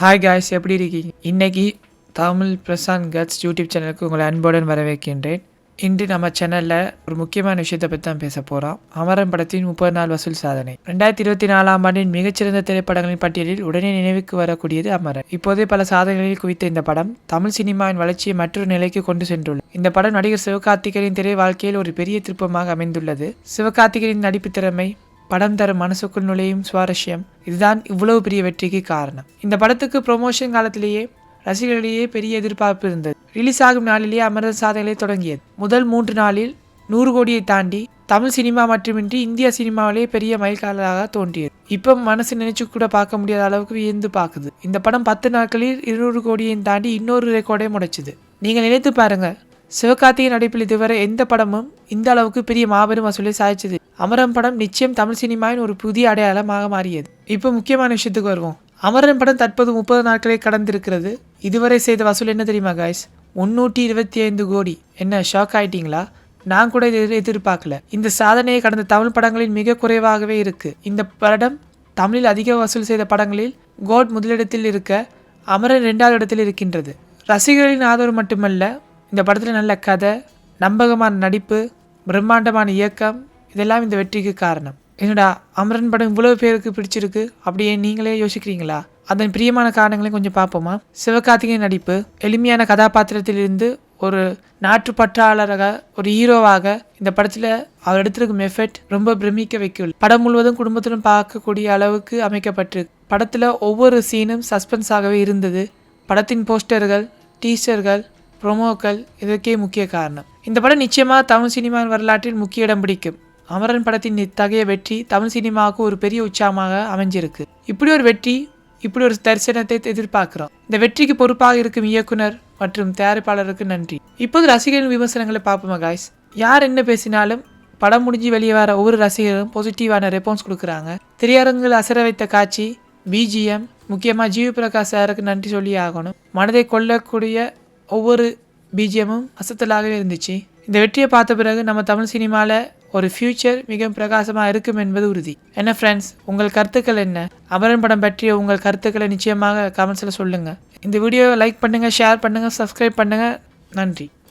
Hi guys, எப்படி இருக்கீங்க? இன்னைக்கு தமிழ் பிரசாந்த் கட்ஸ் யூடியூப் சேனலுக்கு உங்களை அன்புடன் வரவேற்கின்றேன். இன்று நம்ம சேனலில் ஒரு முக்கியமான விஷயத்தை பற்றி தான் பேச போகிறோம். அமரன் படத்தின் 30 நாள் வசூல் சாதனை. 2024ஆம் ஆண்டின் மிகச்சிறந்த திரைப்படங்களின் பட்டியலில் உடனே நினைவுக்கு வரக்கூடியது அமரன். இப்போதே பல சாதனைகளில் குவித்த இந்த படம் தமிழ் சினிமாவின் வளர்ச்சியை மற்றொரு நிலைக்கு கொண்டு சென்றுள்ளது. இந்த படம் நடிகர் சிவகார்த்திகேயனின் திரை வாழ்க்கையில் ஒரு பெரிய திருப்பமாக அமைந்துள்ளது. சிவகார்த்திகேயனின் நடிப்பு திறமை, படம் தரும் மனசுக்குள் நுழையும் சுவாரஸ்யம், இதுதான் இவ்வளவு பெரிய வெற்றிக்கு காரணம். இந்த படத்துக்கு ப்ரொமோஷன் காலத்திலேயே ரசிகர்களிடையே பெரிய எதிர்பார்ப்பு இருந்தது. ரிலீஸ் ஆகும் நாளிலேயே அமரன் சாதனைகளை தொடங்கியது. முதல் 3 நாளில் 100 கோடியை தாண்டி தமிழ் சினிமா மட்டுமின்றி இந்திய சினிமாவிலேயே பெரிய மைல்கல்லாக தோன்றியது. இப்போ மனசு நினைச்சு கூட பார்க்க முடியாத அளவுக்கு வியந்து பார்க்குது. இந்த படம் 10 நாட்களில் 200 கோடியை தாண்டி இன்னொரு ரெக்கார்டை முடைச்சுது. நீங்கள் நினைத்து பாருங்க, சிவகார்த்திகேயன் நடிப்பில் இதுவரை எந்த படமும் இந்த அளவுக்கு பெரிய மாபெரும் வசூலை சாதிச்சது. அமரன் படம் நிச்சயம் தமிழ் சினிமாவின் ஒரு புதிய அடையாளமாக மாறியது. இப்போ முக்கியமான விஷயத்துக்கு வருவோம். அமரன் படம் தற்போது 30 நாட்களை கடந்திருக்கிறது. இதுவரை செய்த வசூல் என்ன தெரியுமா காய்ஸ்? 325 கோடி. என்ன ஷாக் ஆயிட்டீங்களா? நான் கூட இதை எதிர்பார்க்கல. இந்த சாதனையை கடந்த தமிழ் படங்களில் மிக குறைவாகவே இருக்கு. இந்த படம் தமிழில் அதிக வசூல் செய்த படங்களில் கோட் முதலிடத்தில் இருக்க, அமரன் 2வது இடத்தில் இருக்கின்றது. ரசிகர்களின் ஆதரவு மட்டுமல்ல, இந்த படத்தில் நல்ல கதை, நம்பகமான நடிப்பு, பிரம்மாண்டமான இயக்கம், இதெல்லாம் இந்த வெற்றிக்கு காரணம். என்னடா அமரன் படம் இவ்வளவு பேருக்கு பிடிச்சிருக்கு அப்படியே நீங்களே யோசிக்கிறீங்களா? அதன் பிரியமான காரணங்களையும் கொஞ்சம் பார்ப்போமா? சிவகார்த்திகேயன் நடிப்பு, எளிமையான கதாபாத்திரத்திலிருந்து ஒரு நாட்டுப்பற்றாளராக, ஒரு ஹீரோவாக இந்த படத்தில் அவர் எடுத்திருக்கும் எஃபெக்ட் ரொம்ப பிரமிக்க வைக்கும். படம் முழுவதும் குடும்பத்துடன் பார்க்கக்கூடிய அளவுக்கு அமைக்கப்பட்டிருக்கு. படத்தில் ஒவ்வொரு சீனும் சஸ்பென்ஸாகவே இருந்தது. படத்தின் போஸ்டர்கள், டீசர்கள், ப்ரொமோக்கள் இதற்கே முக்கிய காரணம். இந்த படம் நிச்சயமாக தமிழ் சினிமாவின் வரலாற்றில் முக்கிய இடம் பிடிக்கும். அமரன் படத்தின் இத்தகைய வெற்றி தமிழ் சினிமாவுக்கு ஒரு பெரிய உற்சாகமாக அமைஞ்சிருக்கு. இப்படி ஒரு வெற்றி, இப்படி ஒரு தரிசனத்தை எதிர்பார்க்கிறோம். இந்த வெற்றிக்கு பொறுப்பாக இருக்கும் இயக்குனர் மற்றும் தயாரிப்பாளருக்கு நன்றி. இப்போது ரசிகரின் விமர்சனங்களை பார்ப்போமா காய்ஸ்? யார் என்ன பேசினாலும் படம் முடிஞ்சு வெளியே வர ஒவ்வொரு ரசிகரும் பாசிட்டிவான ரெஸ்பான்ஸ் கொடுக்குறாங்க. திரையரங்கில் அசர வைத்த காட்சி, பிஜிஎம், முக்கியமாக ஜிவி பிரகாஷ் சாருக்கு நன்றி சொல்லி ஆகணும். மனதை கொள்ளக்கூடிய ஒவ்வொரு பிஜிஎம்மும் அசத்தலாகவே இருந்துச்சு. இந்த வெற்றியை பார்த்த பிறகு நம்ம தமிழ் சினிமாவில் ஒரு ஃபியூச்சர் மிக பிரகாசமாக இருக்கும் என்பது உறுதி. என்ன ஃப்ரெண்ட்ஸ், உங்கள் கருத்துக்கள் என்ன? அமரன் படம் பற்றிய உங்கள் கருத்துக்களை நிச்சயமாக கமெண்ட்ஸில் சொல்லுங்கள். இந்த வீடியோவை லைக் பண்ணுங்கள், ஷேர் பண்ணுங்கள், சப்ஸ்கிரைப் பண்ணுங்கள். நன்றி.